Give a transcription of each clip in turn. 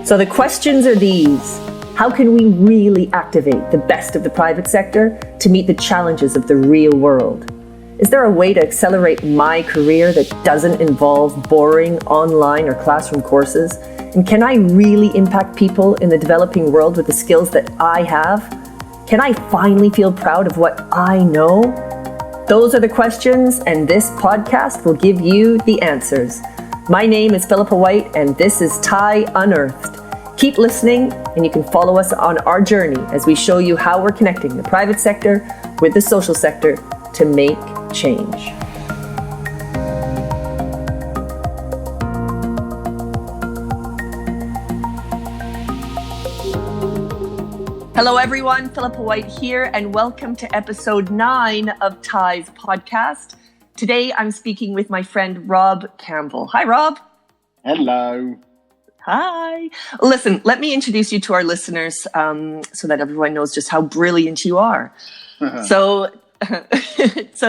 So the questions are these. How can we really activate the best of the private sector to meet the challenges of the real world? Is there a way to accelerate my career that doesn't involve boring online or classroom courses? And can I really impact people in the developing world with the skills that I have? Can I finally feel proud of what I know? Those are the questions, and this podcast will give you the answers. My name is Philippa White, and this is Thai Unearthed. Keep listening, and you can follow us on our journey as we show you how we're connecting the private sector with the social sector to make change. Hello everyone, Philippa White here, and welcome to episode 9 of Thai's podcast. Today I'm speaking with my friend Rob Campbell. Hi Rob. Hello. Hi. Listen, let me introduce you to our listeners so that everyone knows just how brilliant you are. So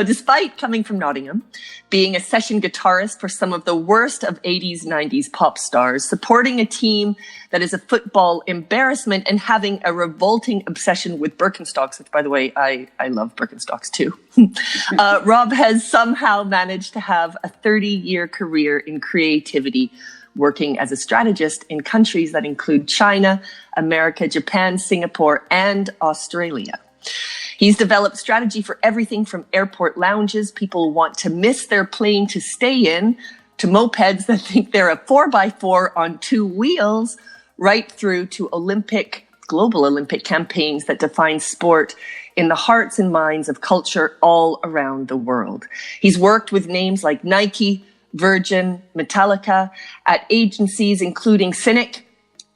despite coming from Nottingham, being a session guitarist for some of the worst of 80s, 90s pop stars, supporting a team that is a football embarrassment, and having a revolting obsession with Birkenstocks, which, by the way, I love Birkenstocks too. Rob has somehow managed to have a 30-year career in creativity, working as a strategist in countries that include China, America, Japan, Singapore, and Australia. He's developed strategy for everything from airport lounges people want to miss their plane to stay in, to mopeds that think they're a 4x4 on 2 wheels, right through to global Olympic campaigns that define sport in the hearts and minds of culture all around the world. He's worked with names like Nike, Virgin, Metallica, at agencies including Cynic,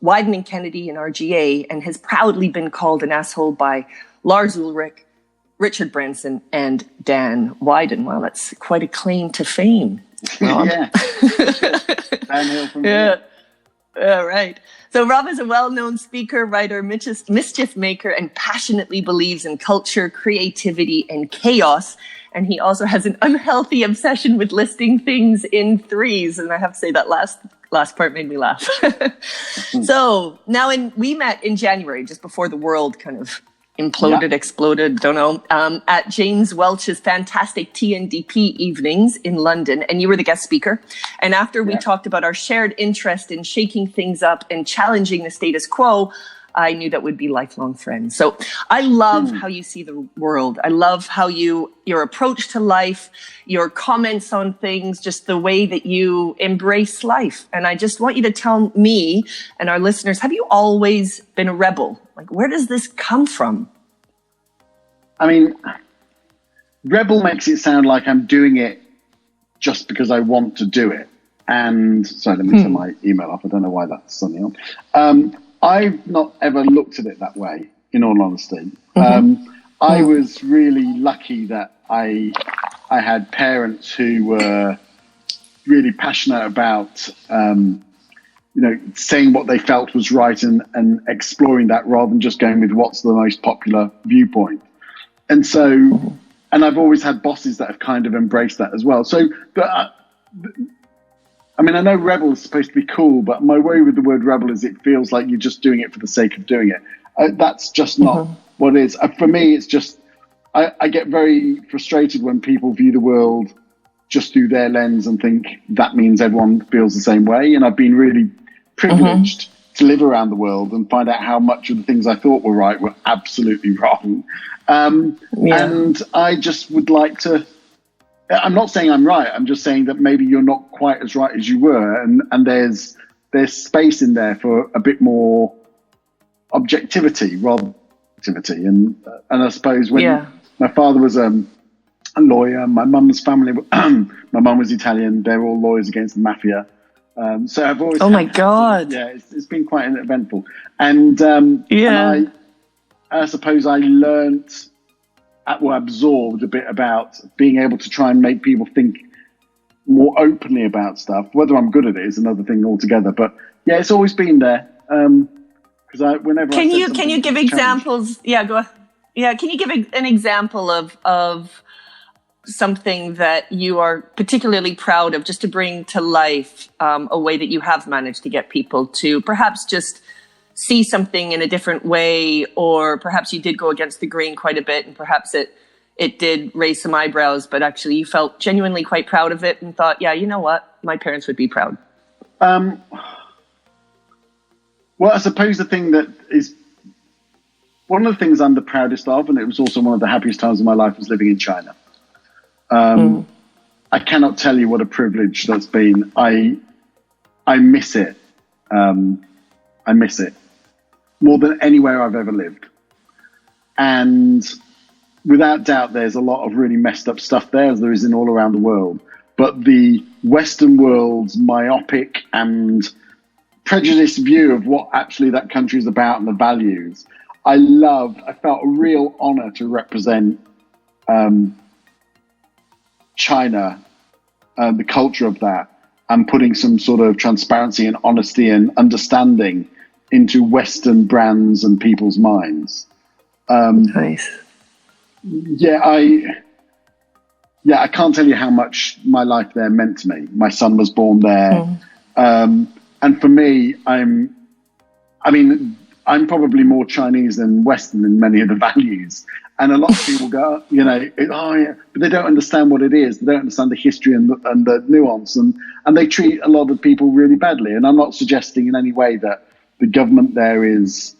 Wieden+Kennedy, and RGA, and has proudly been called an asshole by Lars Ulrich, Richard Branson, and Dan Wieden. Wow, that's quite a claim to fame, Rob. Yeah. Downhill from here. Yeah, right. So Rob is a well-known speaker, writer, mischief-maker, and passionately believes in culture, creativity, and chaos. And he also has an unhealthy obsession with listing things in threes. And I have to say that last part made me laugh. So now we met in January, just before the world kind of exploded, don't know, at James Welch's fantastic TNDP evenings in London, and you were the guest speaker. And after we talked about our shared interest in shaking things up and challenging the status quo, I knew that we'd be lifelong friends. So I love how you see the world. I love how your approach to life, your comments on things, just the way that you embrace life. And I just want you to tell me and our listeners, have you always been a rebel? Like, where does this come from? I mean, rebel makes it sound like I'm doing it just because I want to do it. And sorry, let me turn my email off. I don't know why that's suddenly on. I've not ever looked at it that way, in all honesty. I was really lucky that I had parents who were really passionate about saying what they felt was right and exploring that rather than just going with what's the most popular viewpoint. And so, and I've always had bosses that have kind of embraced that as well. So, I mean, I know rebel is supposed to be cool, but my worry with the word rebel is it feels like you're just doing it for the sake of doing it. That's just not what it is. For me, it's just, I get very frustrated when people view the world just through their lens and think that means everyone feels the same way. And I've been really privileged to live around the world and find out how much of the things I thought were right were absolutely wrong. And I just would like to, I'm not saying I'm right. I'm just saying that maybe you're not quite as right as you were. And there's space in there for a bit more objectivity rather than activity. And I suppose when my father was a lawyer, my mum's family, my mum was Italian. They're all lawyers against the mafia. So I've always, my God. It's been quite eventful. And I suppose I learned absorbed a bit about being able to try and make people think more openly about stuff. Whether I'm good at it is another thing altogether. But yeah, it's always been there. Because whenever can you give examples? Yeah, go ahead. Yeah, can you give an example of something that you are particularly proud of, just to bring to life a way that you have managed to get people to perhaps just see something in a different way, or perhaps you did go against the grain quite a bit and perhaps it did raise some eyebrows, but actually you felt genuinely quite proud of it and thought, yeah, you know what, my parents would be proud? Well, I suppose the thing that is one of the things I'm the proudest of, and it was also one of the happiest times of my life, was living in China. I cannot tell you what a privilege that's been. I miss it. I miss it more than anywhere I've ever lived. And without doubt, there's a lot of really messed up stuff there, as there is in all around the world. But the Western world's myopic and prejudiced view of what actually that country is about and the values, I felt a real honor to represent China, the culture of that, and putting some sort of transparency and honesty and understanding into Western brands and people's minds. Nice. I can't tell you how much my life there meant to me. My son was born there. And for me, I'm probably more Chinese than Western in many of the values. And a lot of people go, but they don't understand what it is. They don't understand the history and the nuance. And they treat a lot of people really badly. And I'm not suggesting in any way that the government there is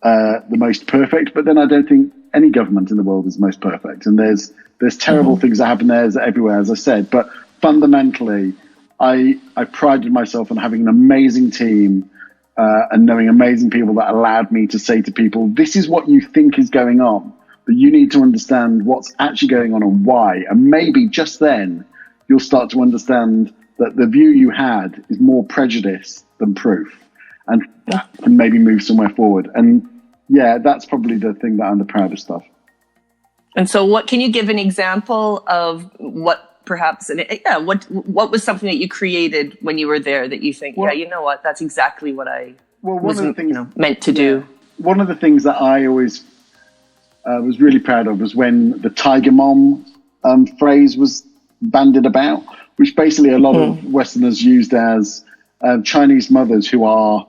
the most perfect, but then I don't think any government in the world is most perfect. And there's terrible things that happen there everywhere, as I said. But fundamentally, I prided myself on having an amazing team and knowing amazing people that allowed me to say to people, this is what you think is going on, but you need to understand what's actually going on and why. And maybe just then you'll start to understand that the view you had is more prejudice than proof. And that can maybe move somewhere forward. And yeah, that's probably the thing that I'm the proudest of. And so what can you give an example of what perhaps, what was something that you created when you were there that you think, you know what, that's exactly what I was meant to do? One of the things that I always was really proud of was when the Tiger Mom phrase was bandied about, which basically a lot of Westerners used as Chinese mothers who are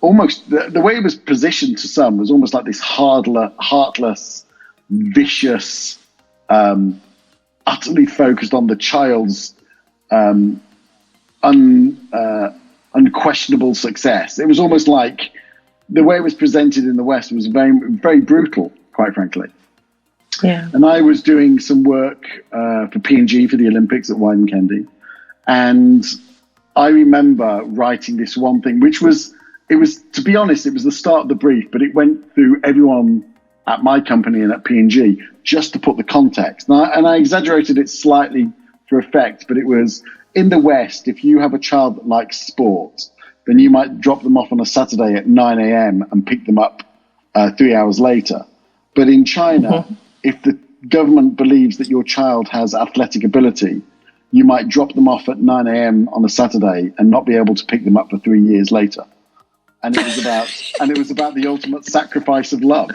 almost, the way it was positioned to some was almost like this heartless, vicious, utterly focused on the child's unquestionable success. It was almost like the way it was presented in the West was very, very brutal, quite frankly. Yeah. And I was doing some work for P&G for the Olympics at Wieden+Kennedy, and I remember writing this one thing, which was, to be honest, it was the start of the brief, but it went through everyone at my company and at P&G just to put the context. And I exaggerated it slightly for effect, but it was, in the West, if you have a child that likes sports, then you might drop them off on a Saturday at 9 a.m. and pick them up 3 hours later. But in China, if the government believes that your child has athletic ability, you might drop them off at 9 a.m. on a Saturday and not be able to pick them up for 3 years later. And it was about the ultimate sacrifice of love,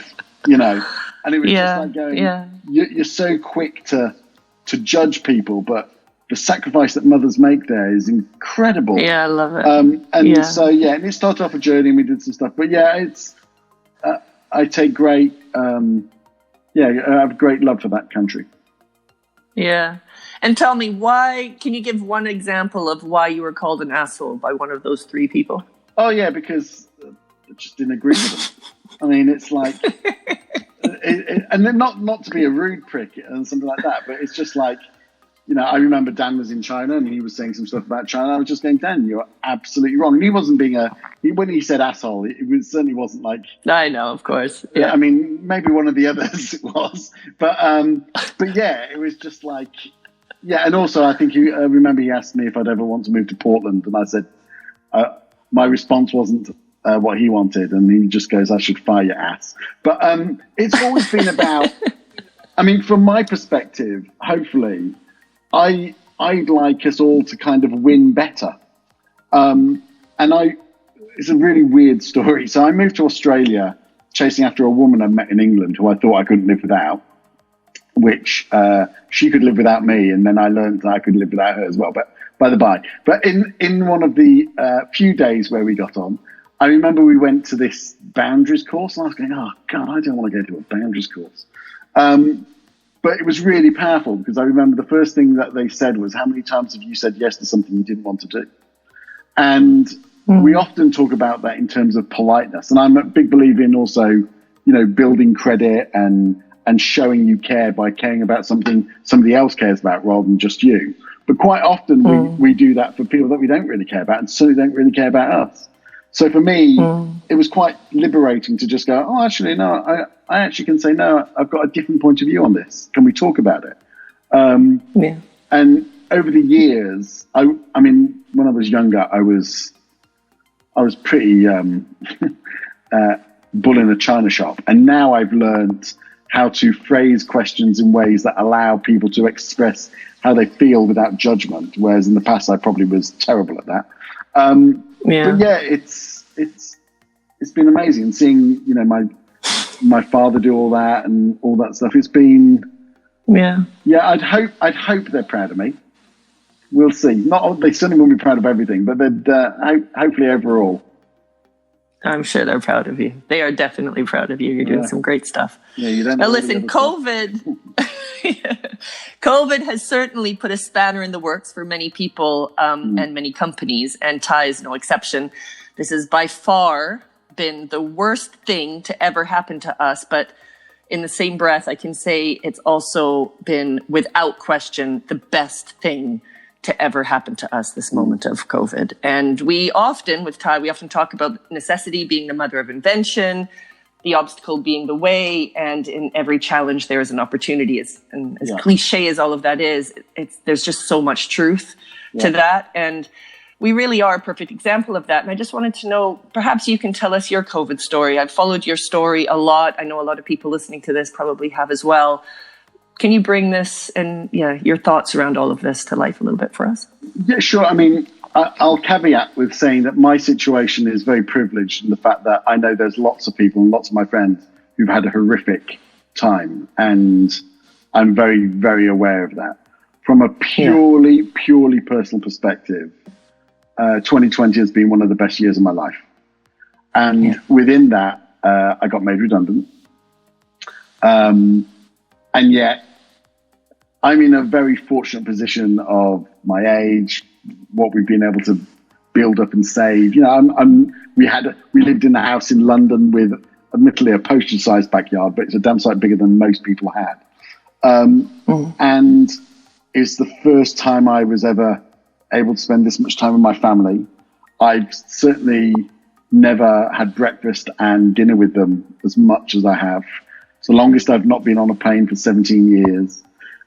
you know. And it was just like going, you're so quick to judge people, but the sacrifice that mothers make there is incredible. Yeah, I love it. And it started off a journey and we did some stuff. But yeah, it's I take great I have great love for that country. Yeah. And tell me, why, can you give one example of why you were called an asshole by one of those three people? Oh, yeah, because I just didn't agree with them. I mean, it's like, and then not to be a rude prick and something like that, but it's just like, you know, I remember Dan was in China and he was saying some stuff about China. I was just going, Dan, you're absolutely wrong. And he wasn't being when he said asshole, certainly wasn't like. I know, of course. Yeah. I mean, maybe one of the others it was, but yeah, it was just like, yeah. And also I think I remember he asked me if I'd ever want to move to Portland. And I said, my response wasn't what he wanted. And he just goes, I should fire your ass. But it's always been about, I mean, from my perspective, hopefully, I'd like us all to kind of win better. It's a really weird story. So I moved to Australia chasing after a woman I met in England who I thought I couldn't live without. which she could live without me, and then I learned that I could live without her as well. But by the by, but in one of the few days where we got on, I remember we went to this boundaries course, and I was going, oh God, I don't want to go to a boundaries course. But it was really powerful because I remember the first thing that they said was, how many times have you said yes to something you didn't want to do? And we often talk about that in terms of politeness. And I'm a big believer in also, building credit and showing you care by caring about something somebody else cares about rather than just you. But quite often we do that for people that we don't really care about and certainly don't really care about us. So for me, it was quite liberating to just go, oh, actually, no, I actually can say, no, I've got a different point of view on this. Can we talk about it? And over the years, I mean, when I was younger, I was pretty bull in a china shop. And now I've learned how to phrase questions in ways that allow people to express how they feel without judgment. Whereas in the past, I probably was terrible at that. But yeah, it's been amazing, and seeing my father do all that and all that stuff. It's been I'd hope they're proud of me. We'll see. They certainly won't be proud of everything, but they'd hopefully overall. I'm sure they're proud of you. They are definitely proud of you. You're doing some great stuff. Yeah, you don't. Now listen, COVID. COVID has certainly put a spanner in the works for many people and many companies, and Thai is no exception. This has by far been the worst thing to ever happen to us. But in the same breath, I can say it's also been, without question, the best thing to ever happen to us, this moment of COVID. And we often, with Thai, we often talk about necessity being the mother of invention, the obstacle being the way, and in every challenge there is an opportunity. As cliche as all of that is, there's just so much truth to that. And we really are a perfect example of that. And I just wanted to know, perhaps you can tell us your COVID story. I've followed your story a lot. I know a lot of people listening to this probably have as well. Can you bring this and your thoughts around all of this to life a little bit for us? Yeah, sure. I mean, I'll caveat with saying that my situation is very privileged in the fact that I know there's lots of people and lots of my friends who've had a horrific time. And I'm very, very aware of that. From a purely personal perspective, 2020 has been one of the best years of my life. And within that, I got made redundant. And yet, I'm in a very fortunate position of my age, what we've been able to build up and save. We lived in a house in London with admittedly a postage-sized backyard, but it's a damn sight bigger than most people had. And it's the first time I was ever able to spend this much time with my family. I've certainly never had breakfast and dinner with them as much as I have. It's the longest I've not been on a plane for 17 years.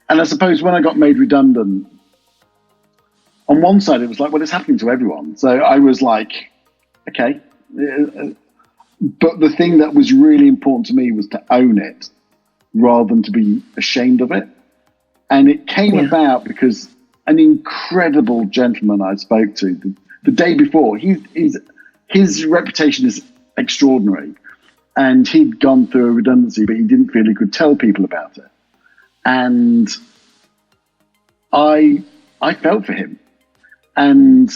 And I suppose when I got made redundant, on one side, it was like, well, it's happening to everyone. So I was like, okay. But the thing that was really important to me was to own it rather than to be ashamed of it. And it came about because an incredible gentleman I spoke to the day before, his reputation is extraordinary. And he'd gone through a redundancy, but he didn't feel he could tell people about it. And I felt for him. And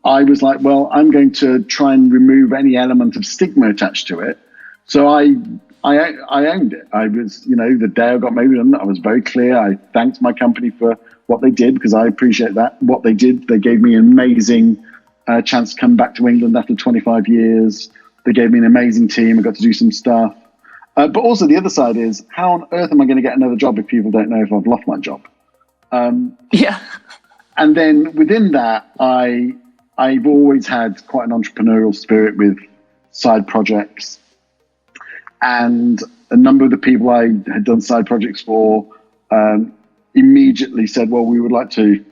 I was like, well, I'm going to try and remove any element of stigma attached to it. So I owned it. I was, the day I got made redundant, I was very clear. I thanked my company for what they did because I appreciate that. What they did, they gave me an amazing chance to come back to England after 25 years. They gave me an amazing team. I got to do some stuff. But also the other side is, how on earth am I going to get another job if people don't know if I've lost my job? And then within that, I've always had quite an entrepreneurial spirit with side projects. And a number of the people I had done side projects for immediately said, well, we would like to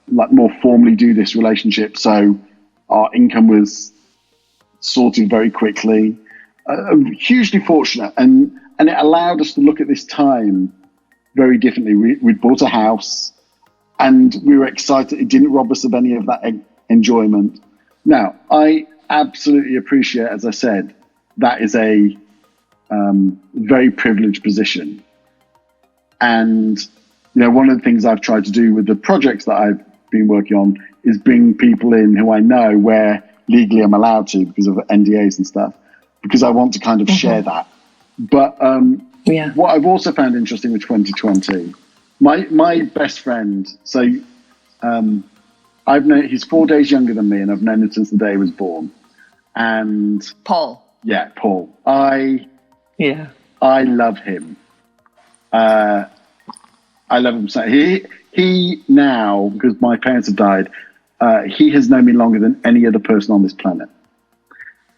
more formally do this relationship. So our income was sorted very quickly. Hugely fortunate. And it allowed us to look at this time very differently. We'd bought a house and we were excited. It didn't rob us of any of that enjoyment. Now, I absolutely appreciate, as I said, that is a very privileged position. And, one of the things I've tried to do with the projects that I've been working on is bring people in who I know where legally I'm allowed to because of NDAs and stuff, because I want to kind of share that. But what I've also found interesting with 2020, my best friend, so he's 4 days younger than me, and I've known him since the day he was born. And Paul. Yeah, Paul. I love him. I love him so. He now, because my parents have died, he has known me longer than any other person on this planet.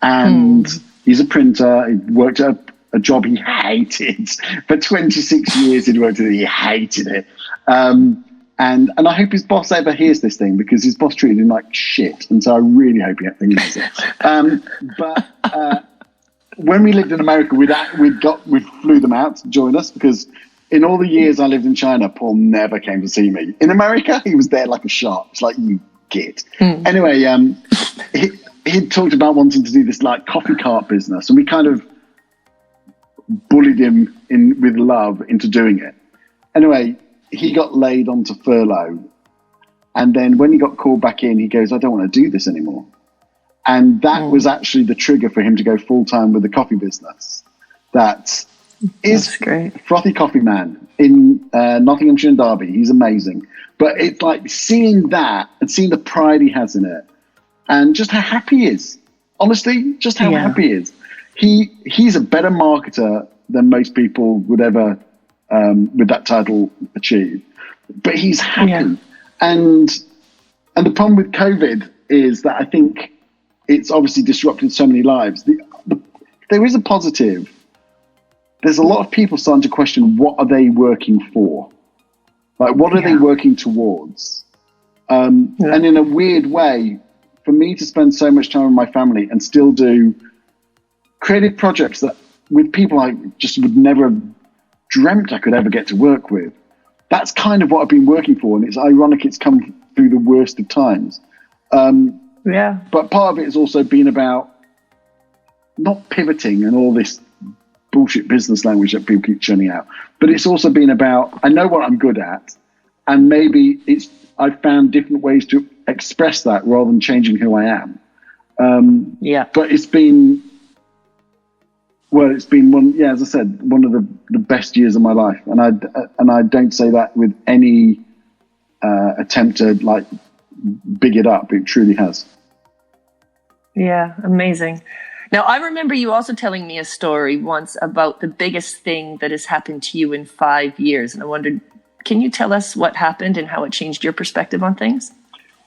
And he's a printer. He worked at a job he hated. For 26 years he'd worked at it. He hated it. And I hope his boss ever hears this thing, because his boss treated him like shit. And so I really hope he hears it. But when we lived in America, we flew them out to join us, because in all the years I lived in China, Paul never came to see me. In America, he was there like a shark. It's like, you git. Anyway, he talked about wanting to do this like coffee cart business, and we kind of bullied him with love into doing it. Anyway, he got laid onto furlough, and then when he got called back in, he goes, I don't want to do this anymore. And that was actually the trigger for him to go full-time with the coffee business. That's great. Frothy Coffee Man in Nottinghamshire and Derby. He's amazing. But it's like seeing that and seeing the pride he has in it, and just how happy he is. Honestly, just how happy he is. He's a better marketer than most people would ever, with that title, achieve. But he's happy. Yeah. And the problem with COVID is that I think it's obviously disrupted so many lives. There is a positive. There's a lot of people starting to question, what are they working for? Like, what are they working towards? And in a weird way, for me to spend so much time with my family and still do creative projects that with people I just would never have dreamt I could ever get to work with, that's kind of what I've been working for. And it's ironic it's come through the worst of times. But part of it has also been about not pivoting and all this bullshit business language that people keep churning out. But it's also been about, I know what I'm good at, and maybe I've found different ways to express that rather than changing who I am. But it's been one, as I said, one of the best years of my life. And I don't say that with any attempt to like big it up. It truly has. Yeah, amazing. Now, I remember you also telling me a story once about the biggest thing that has happened to you in 5 years. And I wondered, can you tell us what happened and how it changed your perspective on things?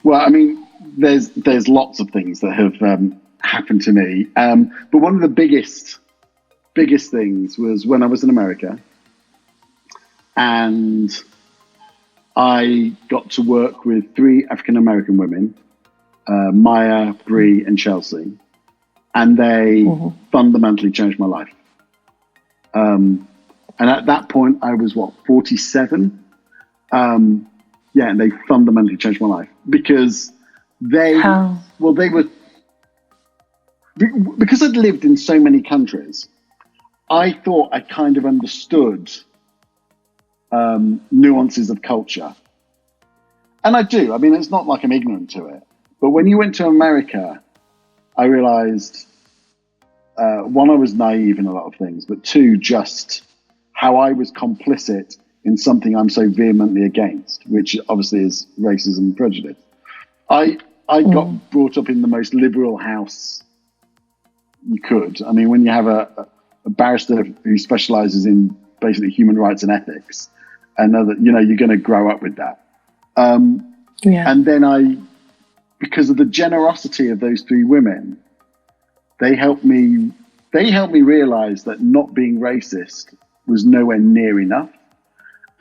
Well, I mean, there's lots of things that have happened to me. But one of the biggest things was when I was in America, and I got to work with 3 African-American women, Maya, Bree, and Chelsea. And they fundamentally changed my life. And at that point, I was, 47? And they fundamentally changed my life. Because because I'd lived in so many countries, I thought I kind of understood nuances of culture. And I do. I mean, it's not like I'm ignorant to it. But when you went to America, I realized, 1, I was naive in a lot of things, but 2, just how I was complicit in something I'm so vehemently against, which obviously is racism and prejudice. I got brought up in the most liberal house you could. I mean, when you have a barrister who specializes in basically human rights and ethics, and you're going to grow up with that. And then because of the generosity of those 3 women, they helped me realize that not being racist was nowhere near enough.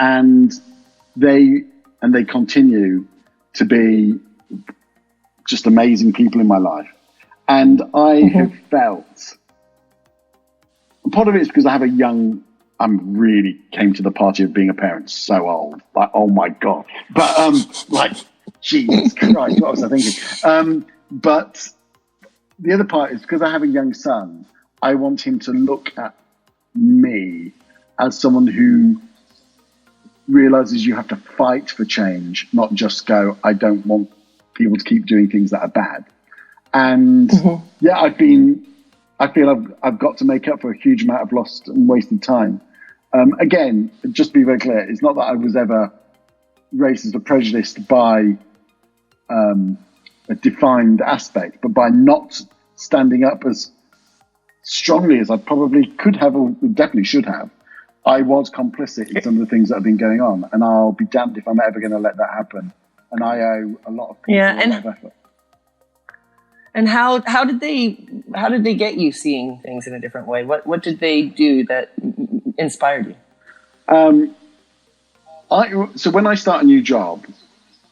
And they continue to be just amazing people in my life. And I have felt, and part of it is because I have really came to the party of being a parent so old. Like, oh my God. But Jesus Christ, what was I thinking? But the other part is because I have a young son, I want him to look at me as someone who realizes you have to fight for change, not just go, I don't want people to keep doing things that are bad. And yeah, I feel I've got to make up for a huge amount of lost and wasted time. Again, just to be very clear, it's not that I was ever racist or prejudiced by a defined aspect, but by not standing up as strongly as I probably could have, or definitely should have, I was complicit in some of the things that have been going on, and I'll be damned if I'm ever going to let that happen. And I owe a lot of people a lot of effort. And how did they get you seeing things in a different way? What did they do that inspired you? So when I start a new job,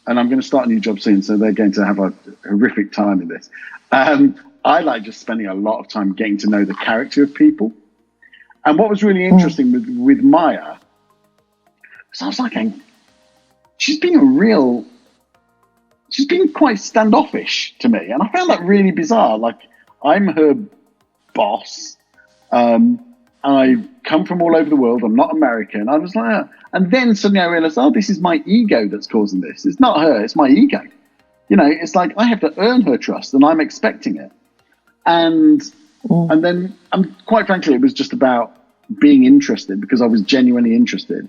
and I'm going to start a new job soon, so they're going to have a horrific time in this. I like just spending a lot of time getting to know the character of people. And what was really interesting with Maya, because I was like, she's being quite standoffish to me. And I found that really bizarre. Like, I'm her boss. I've come from all over the world. I'm not American. I was like, and then suddenly I realized, this is my ego that's causing this. It's not her, it's my ego. You know, it's like I have to earn her trust and I'm expecting it. And then, quite frankly, it was just about being interested, because I was genuinely interested.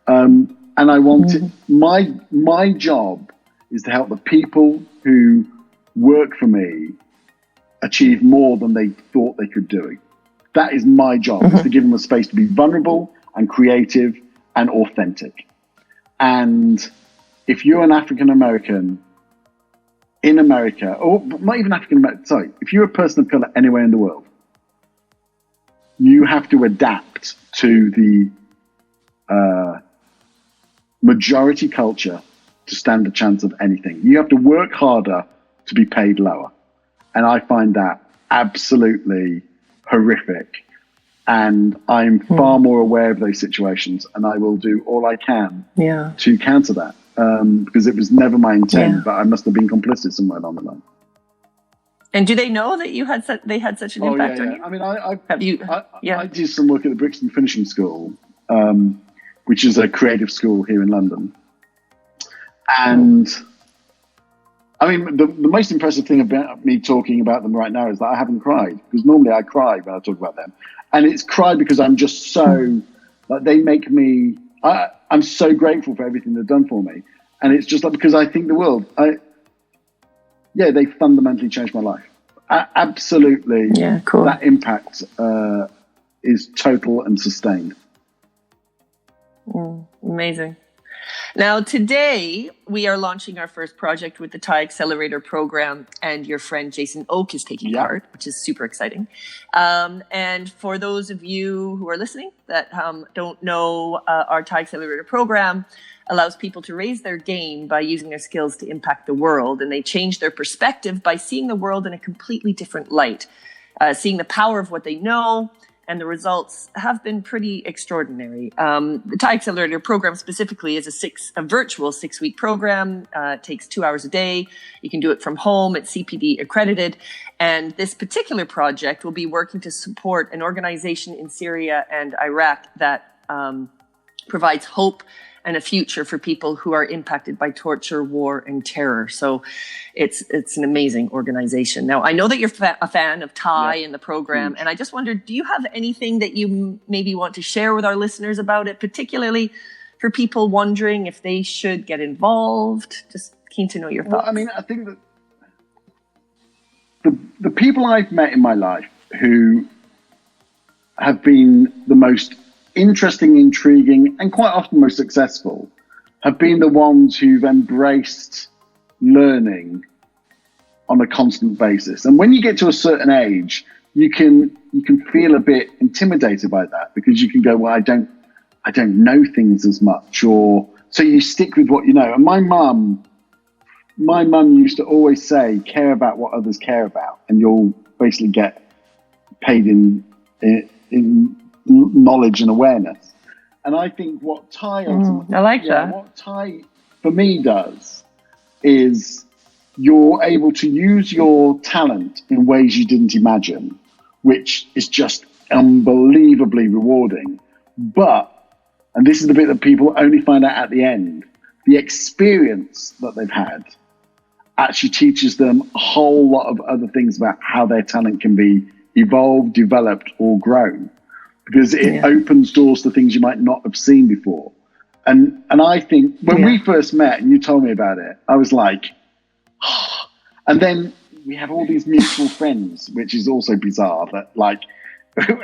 And I wanted, my job is to help the people who work for me achieve more than they thought they could do. That is my job, is to give them a space to be vulnerable and creative and authentic. And if you're an African-American in America, or not even African-American, sorry, if you're a person of color anywhere in the world, you have to adapt to the majority culture to stand a chance of anything. You have to work harder to be paid lower. And I find that absolutely horrific. And I'm far more aware of those situations, and I will do all I can to counter that. Because it was never my intent, but I must have been complicit somewhere along the line. And do they know that they had such an impact on you? I mean, I did some work at the Brixton Finishing School, which is a creative school here in London. And I mean, the most impressive thing about me talking about them right now is that I haven't cried, because normally I cry when I talk about them. And it's cried because I'm just so, like, they make me, I'm so grateful for everything they've done for me. And it's just like, because I think the world, they fundamentally changed my life. Absolutely. Yeah, cool. That impact is total and sustained. Amazing. Now, today, we are launching our first project with the TIE Accelerator program, and your friend Jason Oak is taking part, which is super exciting. And for those of you who are listening that don't know, our TIE Accelerator program allows people to raise their game by using their skills to impact the world, and they change their perspective by seeing the world in a completely different light, seeing the power of what they know. And the results have been pretty extraordinary. The TIE Accelerator program specifically is a virtual 6-week program. It takes 2 hours a day. You can do it from home. It's CPD accredited. And this particular project will be working to support an organization in Syria and Iraq that provides hope and a future for people who are impacted by torture, war, and terror. So it's an amazing organization. Now, I know that you're a fan of TIE and the program, and I just wondered, do you have anything that you maybe want to share with our listeners about it, particularly for people wondering if they should get involved? Just keen to know your thoughts. Well, I mean, I think that the people I've met in my life who have been the most interesting, intriguing, and quite often most successful have been the ones who've embraced learning on a constant basis. And when you get to a certain age, you can feel a bit intimidated by that, because you can go, well, I don't know things as much, or so you stick with what you know. And my mum used to always say, care about what others care about, and you'll basically get paid in knowledge and awareness. And I think what TIE ultimately, what TIE for me does is you're able to use your talent in ways you didn't imagine, which is just unbelievably rewarding. But, and this is the bit that people only find out at the end, the experience that they've had actually teaches them a whole lot of other things about how their talent can be evolved, developed, or grown, because it opens doors to things you might not have seen before. And I think when we first met and you told me about it, I was like, oh. And then we have all these mutual friends, which is also bizarre that, like,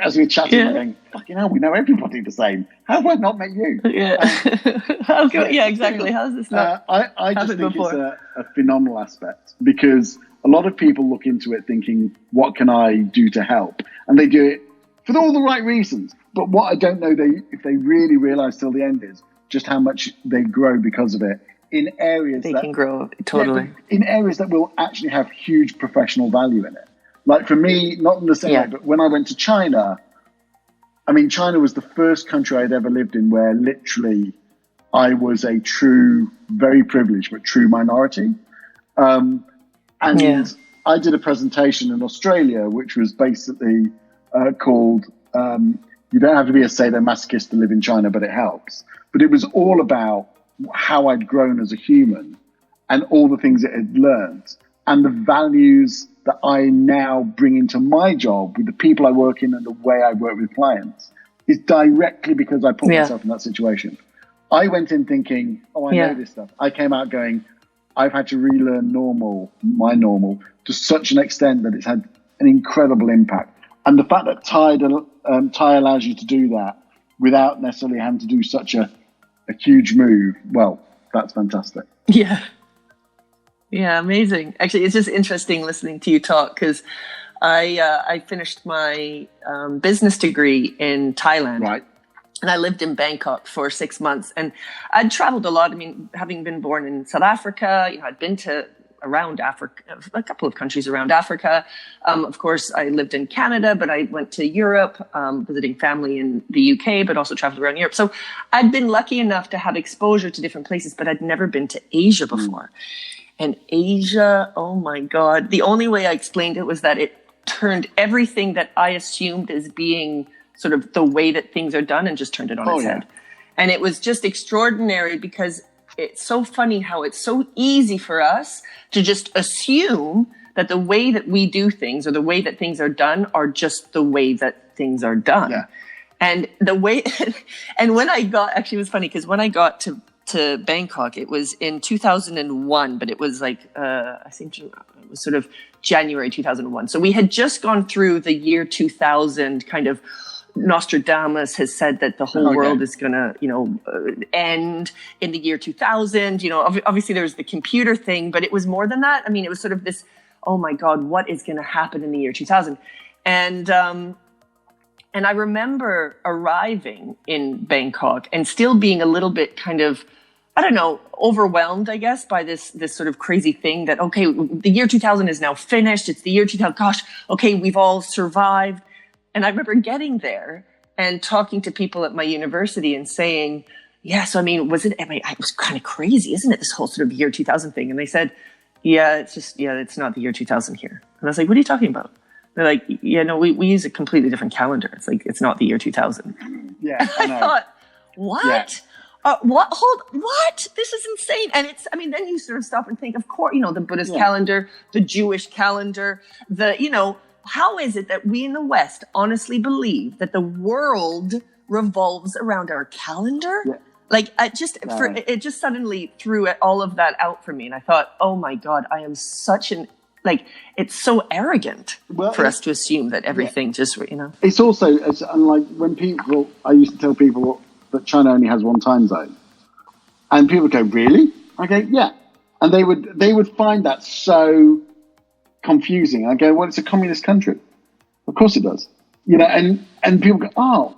as we're chatting, we're going, fucking hell, we know everybody the same. How have I not met you? Exactly. How's this not I just think it's a phenomenal aspect, because a lot of people look into it thinking, what can I do to help? And they do it for all the right reasons. But what I don't know if they really realise till the end is just how much they grow because of it in areas they can grow totally. In areas that will actually have huge professional value in it. Like for me, not in the same way, but when I went to China, I mean, China was the first country I'd ever lived in where literally I was a true, very privileged, but true minority. And I did a presentation in Australia, which was basically called, you don't have to be a sadomasochist to live in China, but it helps. But it was all about how I'd grown as a human and all the things it had learned and the values that I now bring into my job with the people I work in and the way I work with clients is directly because I put myself in that situation. I went in thinking, I know this stuff. I came out going, I've had to relearn my normal, to such an extent that it's had an incredible impact. And the fact that Thai allows you to do that without necessarily having to do such a huge move, well, that's fantastic. Yeah, amazing. Actually, it's just interesting listening to you talk, because I finished my business degree in Thailand. Right. And I lived in Bangkok for 6 months, and I'd traveled a lot. I mean, having been born in South Africa, I'd been to around Africa, a couple of countries around Africa. Of course, I lived in Canada, but I went to Europe, visiting family in the UK, but also traveled around Europe. So I'd been lucky enough to have exposure to different places, but I'd never been to Asia before. And Asia, oh my God, the only way I explained it was that it turned everything that I assumed as being sort of the way that things are done and just turned it on its head. And it was just extraordinary, because it's so funny how it's so easy for us to just assume that the way that we do things or the way that things are done are just the way that things are done. Yeah. And the way, and when I got, actually it was funny, because when I got to Bangkok, it was in 2001, but it was like, I think it was sort of January 2001. So we had just gone through the year 2000 kind of, Nostradamus has said that the whole world is going to, end in the year 2000. Obviously there's the computer thing, but it was more than that. I mean, it was sort of this, oh my God, what is going to happen in the year 2000? And I remember arriving in Bangkok and still being a little bit kind of, I don't know, overwhelmed, I guess, by this sort of crazy thing that, okay, the year 2000 is now finished. It's the year 2000. Gosh, okay, we've all survived. And I remember getting there and talking to people at my university and saying, so I mean, it was kind of crazy, isn't it? This whole sort of year 2000 thing. And they said, it's not the year 2000 here. And I was like, what are you talking about? They're like, no, we use a completely different calendar. It's like, it's not the year 2000. Yeah. I thought, what? Yeah. What? This is insane. And then you sort of stop and think, of course, the Buddhist calendar, the Jewish calendar, how is it that we in the West honestly believe that the world revolves around our calendar? Yeah. Like, it just suddenly threw all of that out for me. And I thought, oh my God, I am such it's so arrogant for us to assume that everything just, It's also, like when I used to tell people that China only has one time zone. And people would go, really? I go, yeah. And they would find that so confusing. I go, well, it's a communist country. Of course it does. And people go, oh,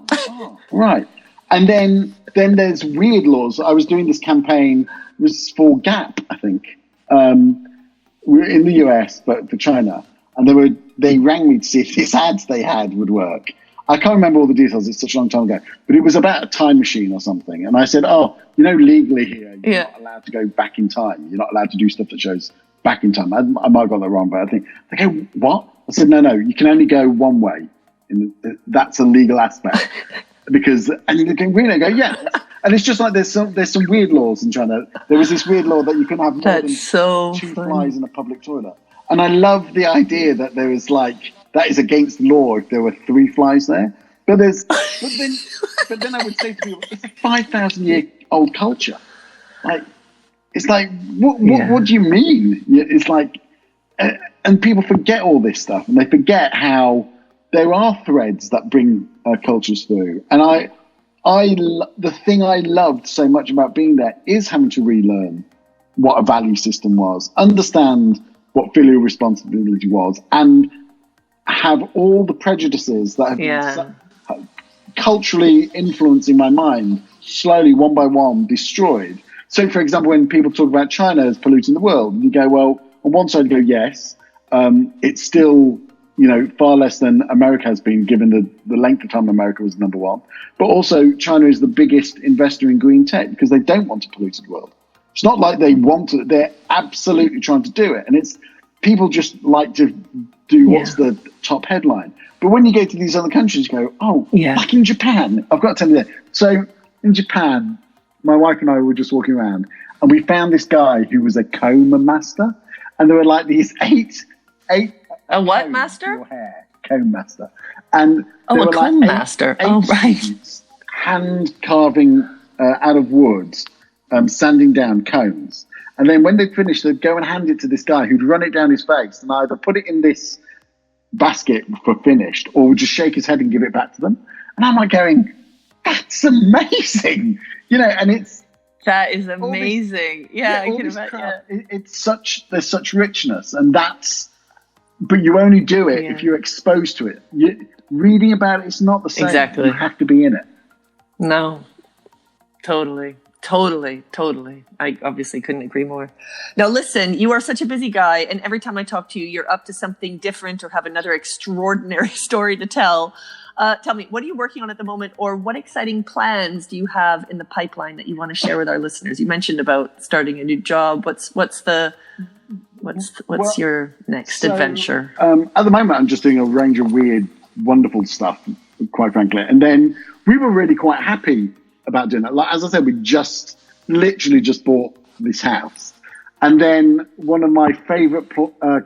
right. And then there's weird laws. I was doing this campaign, it was for Gap, I think. We're in the US, but for China. And they rang me to see if these ads they had would work. I can't remember all the details. It's such a long time ago. But it was about a time machine or something. And I said, legally here, you're not allowed to go back in time. You're not allowed to do stuff that shows back in time. I might have got that wrong, but I think, they go, what? I said, no, you can only go one way That's a legal aspect. And you can really go, yeah. And it's just like there's some weird laws in China. There was this weird law that you can have more than two flies in a public toilet. And I love the idea that there is like, that is against the law if there were 3 flies there. But then I would say to people, it's a 5,000-year-old culture. Like, it's like, what do you mean? It's like, and people forget all this stuff, and they forget how there are threads that bring cultures through. And the thing I loved so much about being there is having to relearn what a value system was, understand what filial responsibility was, and have all the prejudices that have been culturally influencing my mind slowly, one by one, destroyed. So, for example, when people talk about China as polluting the world, you go, well, on one side you go, yes, it's still, far less than America has been, given the length of time America was number one. But also, China is the biggest investor in green tech because they don't want to pollute the world. It's not like they want to; they're absolutely trying to do it, and it's people just like to do what's the top headline. But when you go to these other countries, you go, like in Japan, I've got to tell you that. So in Japan, my wife and I were just walking around, and we found this guy who was a comb master, and there were like these eight. A what master? Your hair, comb master, and a comb master. Right. Hand carving out of wood, sanding down combs, and then when they finished, they'd go and hand it to this guy who'd run it down his face and either put it in this basket for finished, or would just shake his head and give it back to them. And I'm like going, that's amazing, and that is amazing. I can imagine. There's such richness, and but you only do it if you're exposed to it. Reading about it is not the same. Exactly. You have to be in it. No, totally. I obviously couldn't agree more. Now, listen, you are such a busy guy, and every time I talk to you, you're up to something different or have another extraordinary story to tell. Tell me, what are you working on at the moment, or what exciting plans do you have in the pipeline that you want to share with our listeners? You mentioned about starting a new job. What's your next adventure? At the moment, I'm just doing a range of weird, wonderful stuff, quite frankly. And then we were really quite happy about doing that. Like, as I said, we literally just bought this house. And then one of my favorite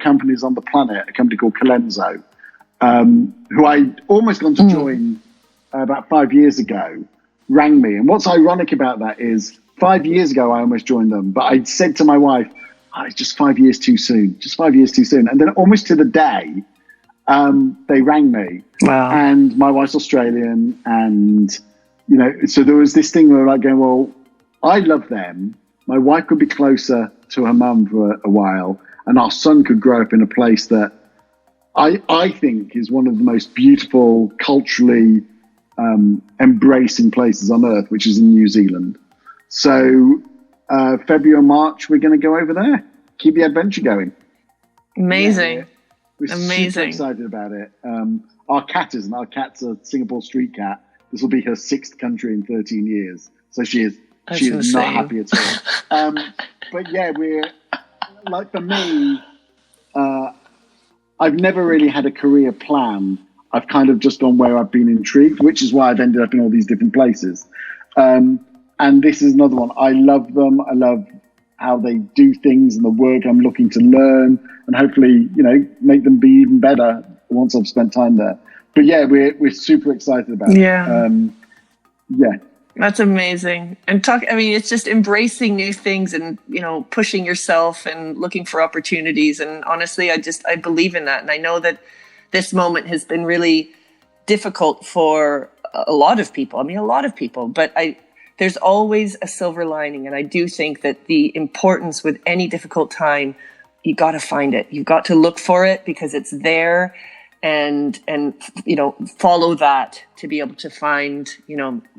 companies on the planet, a company called Calenzo, who I almost got to join about 5 years ago, rang me. And what's ironic about that is 5 years ago, I almost joined them. But I said to my wife, it's just 5 years too soon, And then almost to the day, they rang me. Wow. And my wife's Australian. And, so there was this thing where we're like going, well, I love them. My wife could be closer to her mum for a while. And our son could grow up in a place that I think is one of the most beautiful, culturally embracing places on earth, which is in New Zealand. So February or March, we're going to go over there. Keep the adventure going. Amazing. We're super excited about it. Our cat's a Singapore street cat. This will be her 6th country in 13 years. So she is not happy at all. But yeah, we're like, for me, I've never really had a career plan. I've kind of just gone where I've been intrigued, which is why I've ended up in all these different places. And this is another one. I love them. I love how they do things and the work I'm looking to learn, and hopefully, make them be even better once I've spent time there. But yeah, we're super excited about it. Yeah. That's amazing. And it's just embracing new things and, pushing yourself and looking for opportunities. And honestly, I believe in that. And I know that this moment has been really difficult for a lot of people. But there's always a silver lining. And I do think that the importance with any difficult time, you got to find it. You've got to look for it because it's there, and follow that to be able to find,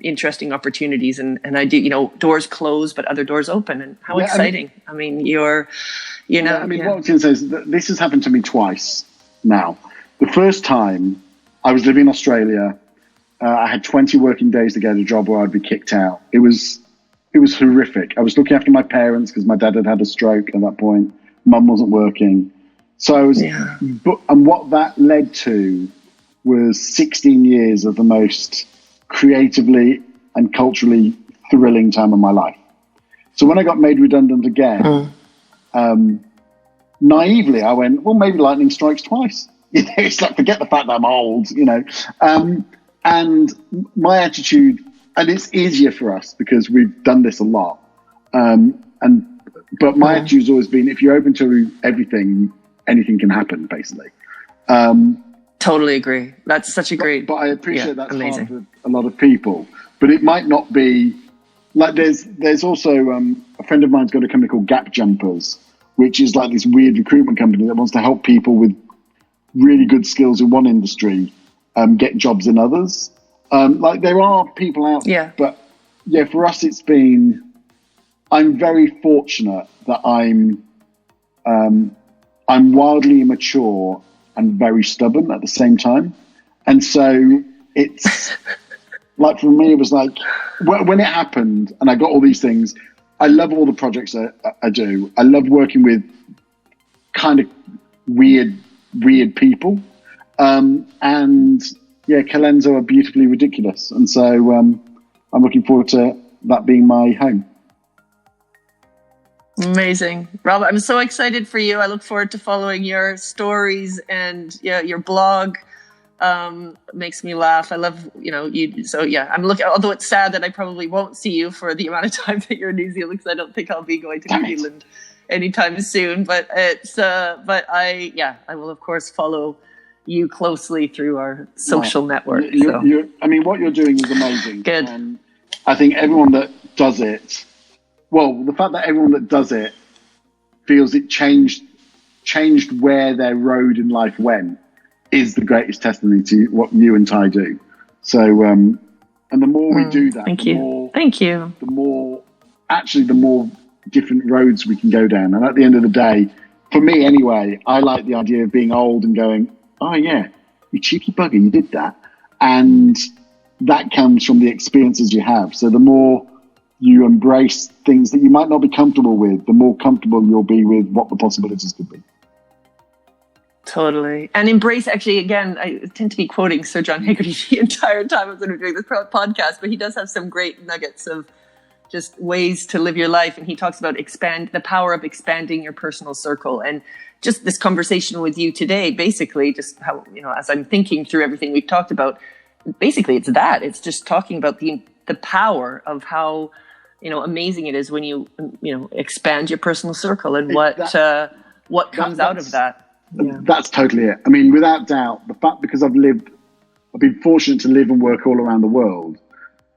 interesting opportunities. And I do, doors close, but other doors open. And how exciting. What I was going to say is that this has happened to me twice now. The first time I was living in Australia, I had 20 working days to get a job where I'd be kicked out. It was horrific. I was looking after my parents because my dad had a stroke at that point. Mum wasn't working. So I was, and what that led to was 16 years of the most creatively and culturally thrilling time of my life. So when I got made redundant again, naively I went, well, maybe lightning strikes twice. It's like, forget the fact that I'm old, and my attitude, and it's easier for us because we've done this a lot. But my attitude's always been, if you're open to everything, anything can happen, basically. Totally agree. That's such a great. But I appreciate that's amazing. hard for a lot of people. But it might not be like there's also a friend of mine's got a company called Gap Jumpers, which is like this weird recruitment company that wants to help people with really good skills in one industry get jobs in others. Like there are people out there, but for us it's been. I'm very fortunate that I'm wildly immature and very stubborn at the same time. And so it's like, for me, it was like, when it happened and I got all these things, I love all the projects I do. I love working with kind of weird people. And Calenzo are beautifully ridiculous. And so I'm looking forward to that being my home. Amazing. Rob, I'm so excited for you. I look forward to following your stories and your blog. Makes me laugh. I love, you. So I'm looking, although it's sad that I probably won't see you for the amount of time that you're in New Zealand, because I don't think I'll be going to New Zealand anytime soon, but I will of course follow you closely through our social network. What you're doing is amazing. Good. I think everyone that does it, the fact that everyone that does it feels it changed where their road in life went is the greatest testimony to what you and Ty do. So, and the more we do that, thank you. The more different roads we can go down. And at the end of the day, for me anyway, I like the idea of being old and going, oh yeah, you cheeky bugger, you did that. And that comes from the experiences you have. So the more you embrace things that you might not be comfortable with, the more comfortable you'll be with what the possibilities could be. Totally. And embrace, actually, again, I tend to be quoting Sir John Haggerty the entire time I'm doing this podcast, but he does have some great nuggets of just ways to live your life. And he talks about the power of expanding your personal circle. And just this conversation with you today, basically, just how, as I'm thinking through everything we've talked about, basically it's that. It's just talking about the power of how, amazing it is when you expand your personal circle and what comes out of that. Yeah. That's totally it. I mean, without doubt, the fact, because I've been fortunate to live and work all around the world,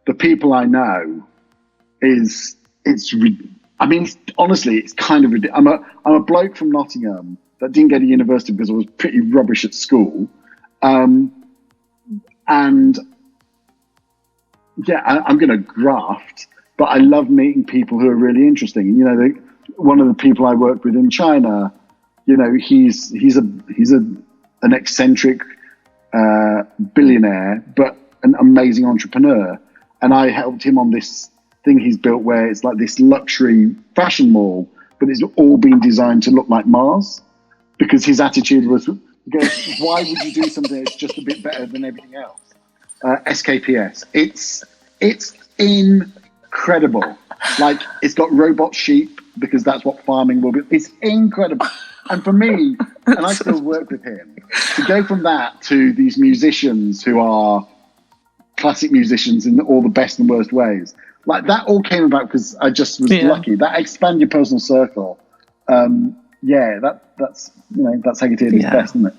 the people I know honestly, it's kind of ridiculous. I'm a bloke from Nottingham that didn't go to university because I was pretty rubbish at school. I'm going to graft, but I love meeting people who are really interesting. One of the people I work with in China, he's an eccentric billionaire, but an amazing entrepreneur. And I helped him on this thing he's built where it's like this luxury fashion mall, but it's all been designed to look like Mars, because his attitude was, why would you do something that's just a bit better than everything else? SKPS. It's incredible. Like, it's got robot sheep because that's what farming will be. It's incredible. And for me, and I still work with him, to go from that to these musicians who are classic musicians in all the best and worst ways, like that all came about because I just was lucky. That expand your personal circle. That's Haggerty's best, isn't it?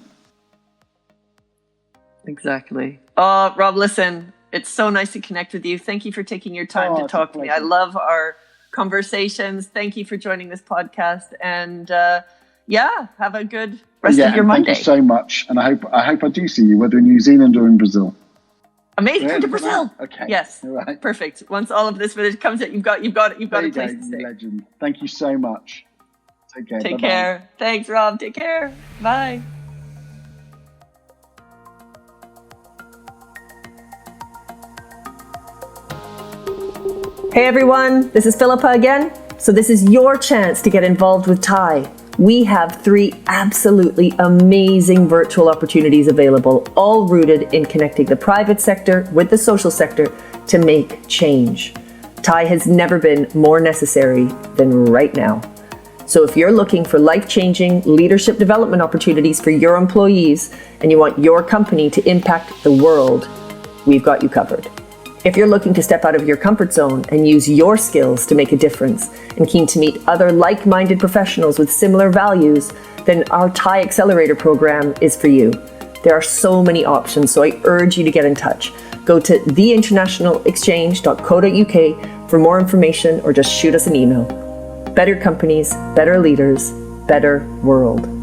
Exactly. Oh, Rob, listen, it's so nice to connect with you. Thank you for taking your time to talk to me. I love our conversations. Thank you for joining this podcast, and have a good rest of your Monday. Thank you so much, and I hope I do see you, whether in New Zealand or in Brazil. Amazing. Come to Brazil. Okay. Yes. All right. Perfect. Once all of this footage comes out, you've got a place to stay. Legend. Thank you so much. Take care. Take care. Thanks, Rob. Take care. Bye. Hey everyone, this is Philippa again. So this is your chance to get involved with Ty. We have 3 absolutely amazing virtual opportunities available, all rooted in connecting the private sector with the social sector to make change. TIE has never been more necessary than right now. So if you're looking for life-changing leadership development opportunities for your employees and you want your company to impact the world, we've got you covered. If you're looking to step out of your comfort zone and use your skills to make a difference and keen to meet other like-minded professionals with similar values, then our TIE Accelerator program is for you. There are so many options, so I urge you to get in touch. Go to theinternationalexchange.co.uk for more information or just shoot us an email. Better companies, better leaders, better world.